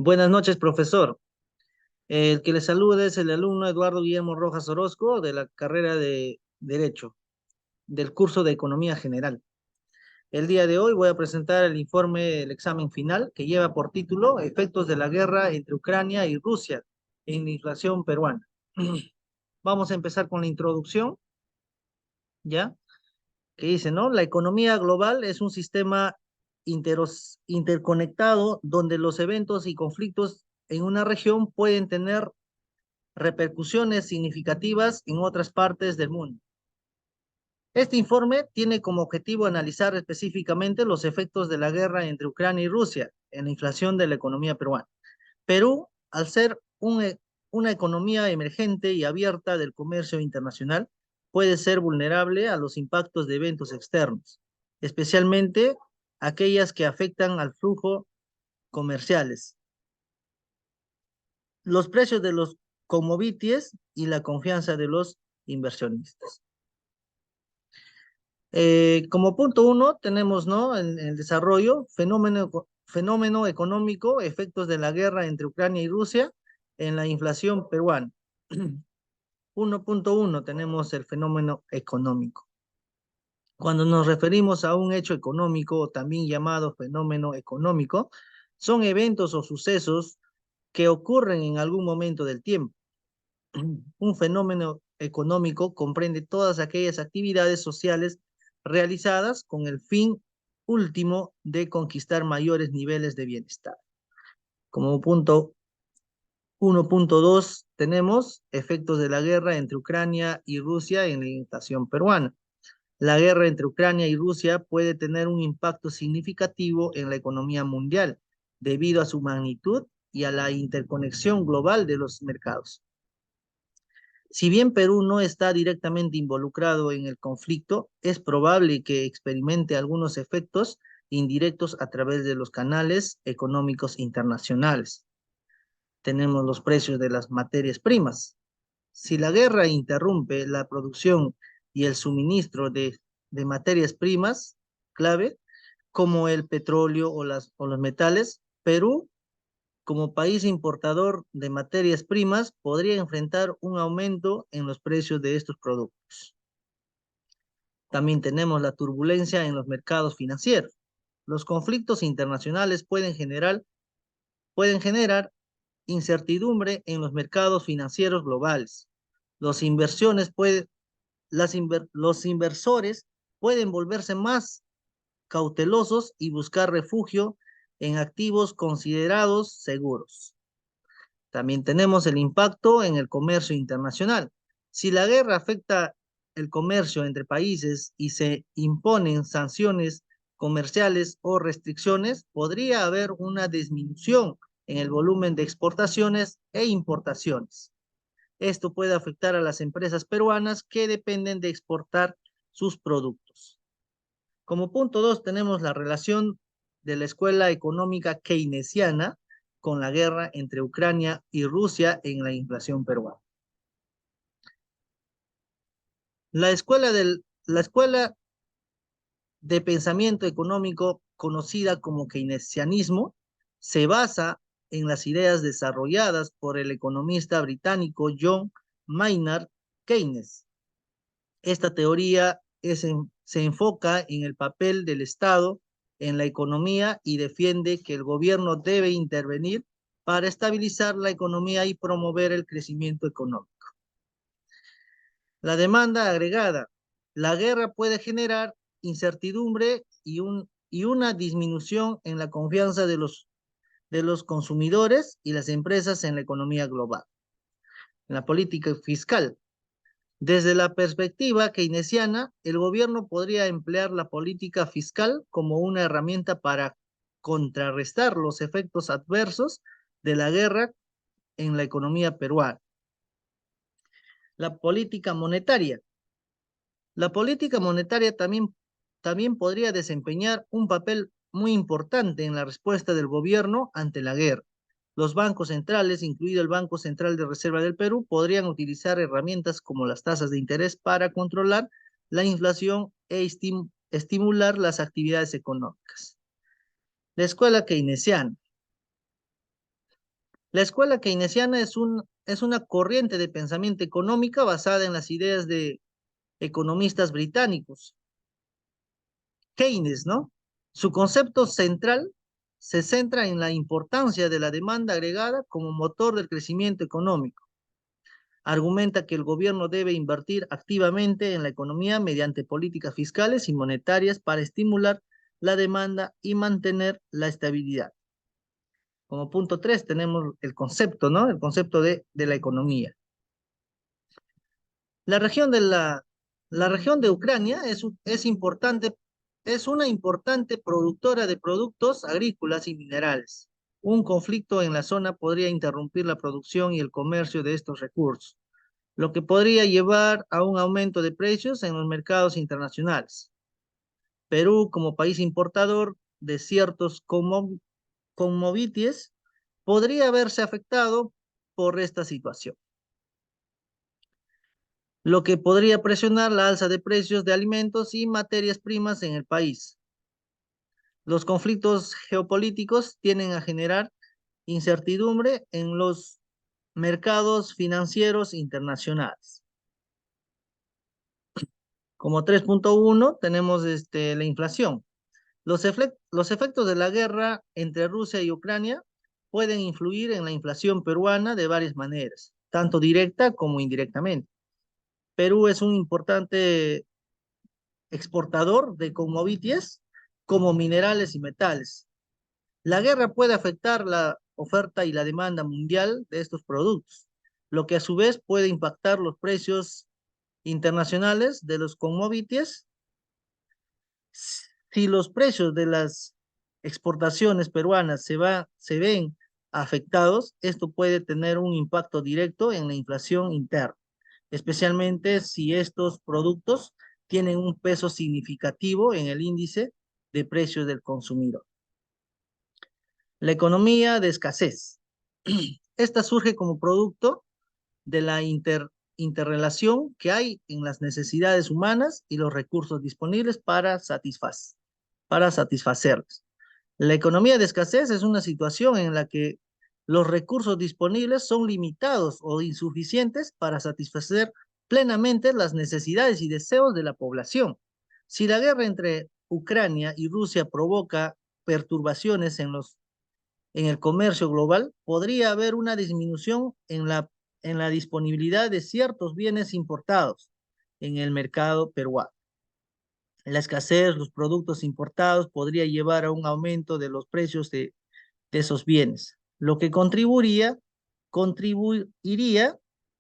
Buenas noches, profesor. El que le saluda es el alumno Eduardo Guillermo Rojas Orozco de la carrera de Derecho, del curso de Economía General. El día de hoy voy a presentar el informe del examen final que lleva por título Efectos de la guerra entre Ucrania y Rusia en la inflación peruana. Vamos a empezar con la introducción, ¿ya? Que dice, ¿no? La economía global es un sistema interconectado donde los eventos y conflictos en una región pueden tener repercusiones significativas en otras partes del mundo. Este informe tiene como objetivo analizar específicamente los efectos de la guerra entre Ucrania y Rusia en la inflación de la economía peruana. Perú, al ser una economía emergente y abierta del comercio internacional, puede ser vulnerable a los impactos de eventos externos, especialmente aquellas que afectan al flujo comerciales, los precios de los commodities y la confianza de los inversionistas. Como punto uno tenemos, ¿no? En el desarrollo, fenómeno económico, efectos de la guerra entre Ucrania y Rusia en la inflación peruana. 1.1 tenemos el fenómeno económico. Cuando nos referimos a un hecho económico, también llamado fenómeno económico, son eventos o sucesos que ocurren en algún momento del tiempo. Un fenómeno económico comprende todas aquellas actividades sociales realizadas con el fin último de conquistar mayores niveles de bienestar. Como punto 1.2 tenemos efectos de la guerra entre Ucrania y Rusia en la inflación peruana. La guerra entre Ucrania y Rusia puede tener un impacto significativo en la economía mundial debido a su magnitud y a la interconexión global de los mercados. Si bien Perú no está directamente involucrado en el conflicto, es probable que experimente algunos efectos indirectos a través de los canales económicos internacionales. Tenemos los precios de las materias primas. Si la guerra interrumpe la producción y el suministro de materias primas clave, como el petróleo o los metales, Perú como país importador de materias primas, podría enfrentar un aumento en los precios de estos productos. También tenemos la turbulencia en los mercados financieros. Los conflictos internacionales pueden generar incertidumbre en los mercados financieros globales. Los, inversiones puede, los inversores pueden volverse más cautelosos y buscar refugio en activos considerados seguros. También tenemos el impacto en el comercio internacional. Si la guerra afecta el comercio entre países y se imponen sanciones comerciales o restricciones, podría haber una disminución en el volumen de exportaciones e importaciones. Esto puede afectar a las empresas peruanas que dependen de exportar sus productos. Como punto 2 tenemos la relación de la escuela económica keynesiana con la guerra entre Ucrania y Rusia en la inflación peruana. La escuela de pensamiento económico conocida como keynesianismo se basa en las ideas desarrolladas por el economista británico John Maynard Keynes. Esta teoría se enfoca en el papel del Estado en la economía y defiende que el gobierno debe intervenir para estabilizar la economía y promover el crecimiento económico. La demanda agregada. La guerra puede generar incertidumbre y una disminución en la confianza de los consumidores y las empresas en la economía global. La política fiscal. Desde la perspectiva keynesiana, el gobierno podría emplear la política fiscal como una herramienta para contrarrestar los efectos adversos de la guerra en la economía peruana. La política monetaria. La política monetaria también podría desempeñar un papel muy importante en la respuesta del gobierno ante la guerra. Los bancos centrales, incluido el Banco Central de Reserva del Perú, podrían utilizar herramientas como las tasas de interés para controlar la inflación e estimular las actividades económicas. La escuela keynesiana. La escuela keynesiana es una corriente de pensamiento económica basada en las ideas de economistas británicos, Keynes, ¿no? Su concepto central se centra en la importancia de la demanda agregada como motor del crecimiento económico. Argumenta que el gobierno debe invertir activamente en la economía mediante políticas fiscales y monetarias para estimular la demanda y mantener la estabilidad. Como punto 3 tenemos el concepto, ¿no? El concepto de la economía. La región la región de Ucrania es importante, es una importante productora de productos agrícolas y minerales. Un conflicto en la zona podría interrumpir la producción y el comercio de estos recursos, lo que podría llevar a un aumento de precios en los mercados internacionales. Perú, como país importador de ciertos commodities, podría verse afectado por esta situación, lo que podría presionar la alza de precios de alimentos y materias primas en el país. Los conflictos geopolíticos tienden a generar incertidumbre en los mercados financieros internacionales. Como 3.1 tenemos la inflación. Los efectos de la guerra entre Rusia y Ucrania pueden influir en la inflación peruana de varias maneras, tanto directa como indirectamente. Perú es un importante exportador de commodities como minerales y metales. La guerra puede afectar la oferta y la demanda mundial de estos productos, lo que a su vez puede impactar los precios internacionales de los commodities. Si los precios de las exportaciones peruanas se ven afectados, esto puede tener un impacto directo en la inflación interna, especialmente si estos productos tienen un peso significativo en el índice de precios del consumidor. La economía de escasez. Esta surge como producto de la interrelación que hay en las necesidades humanas y los recursos disponibles para satisfacerlas. La economía de escasez es una situación en la que los recursos disponibles son limitados o insuficientes para satisfacer plenamente las necesidades y deseos de la población. Si la guerra entre Ucrania y Rusia provoca perturbaciones en el comercio global, podría haber una disminución en la disponibilidad de ciertos bienes importados en el mercado peruano. La escasez, los productos importados podría llevar a un aumento de los precios de esos bienes, lo que contribuiría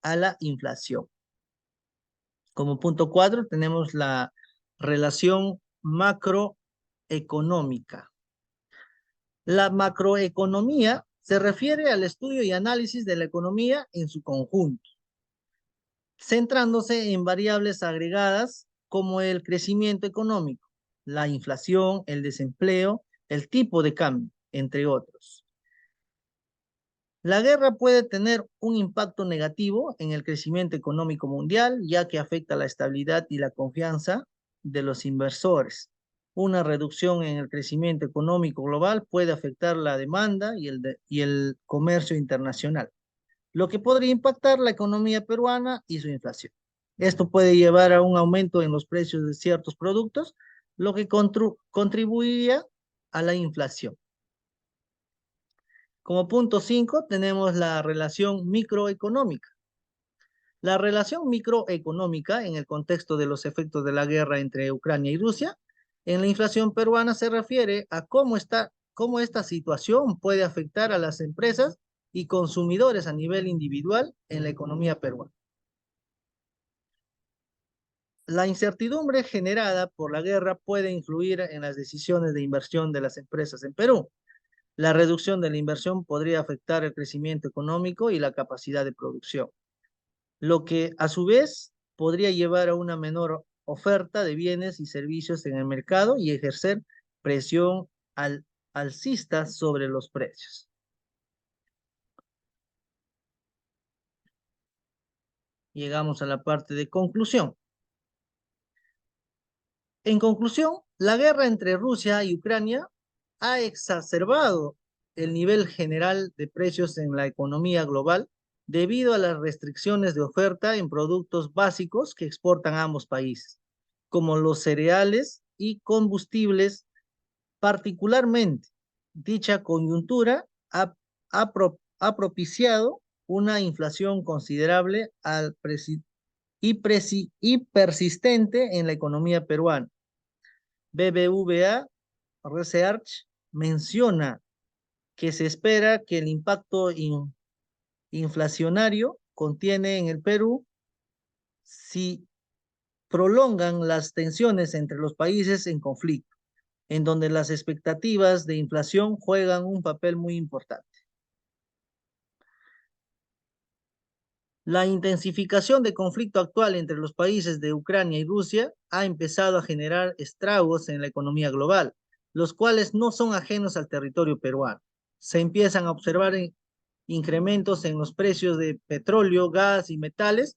a la inflación. Como punto 4 tenemos la relación macroeconómica. La macroeconomía se refiere al estudio y análisis de la economía en su conjunto, centrándose en variables agregadas como el crecimiento económico, la inflación, el desempleo, el tipo de cambio, entre otros. La guerra puede tener un impacto negativo en el crecimiento económico mundial, ya que afecta la estabilidad y la confianza de los inversores. Una reducción en el crecimiento económico global puede afectar la demanda y el comercio internacional, lo que podría impactar la economía peruana y su inflación. Esto puede llevar a un aumento en los precios de ciertos productos, lo que contribuiría a la inflación. Como punto 5 tenemos la relación microeconómica. La relación microeconómica en el contexto de los efectos de la guerra entre Ucrania y Rusia en la inflación peruana se refiere a cómo esta situación puede afectar a las empresas y consumidores a nivel individual en la economía peruana. La incertidumbre generada por la guerra puede influir en las decisiones de inversión de las empresas en Perú. La reducción de la inversión podría afectar el crecimiento económico y la capacidad de producción, lo que a su vez podría llevar a una menor oferta de bienes y servicios en el mercado y ejercer presión alcista sobre los precios. Llegamos a la parte de conclusión. En conclusión, la guerra entre Rusia y Ucrania ha exacerbado el nivel general de precios en la economía global debido a las restricciones de oferta en productos básicos que exportan ambos países, como los cereales y combustibles. Particularmente, dicha coyuntura ha propiciado una inflación considerable y persistente en la economía peruana. BBVA Research menciona que se espera que el impacto inflacionario contiene en el Perú si prolongan las tensiones entre los países en conflicto, en donde las expectativas de inflación juegan un papel muy importante. La intensificación del conflicto actual entre los países de Ucrania y Rusia ha empezado a generar estragos en la economía global, los cuales no son ajenos al territorio peruano. Se empiezan a observar incrementos en los precios de petróleo, gas y metales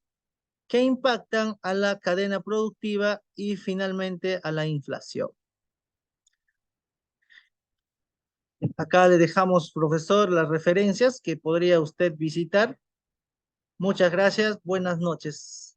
que impactan a la cadena productiva y finalmente a la inflación. Acá le dejamos, profesor, las referencias que podría usted visitar. Muchas gracias. Buenas noches.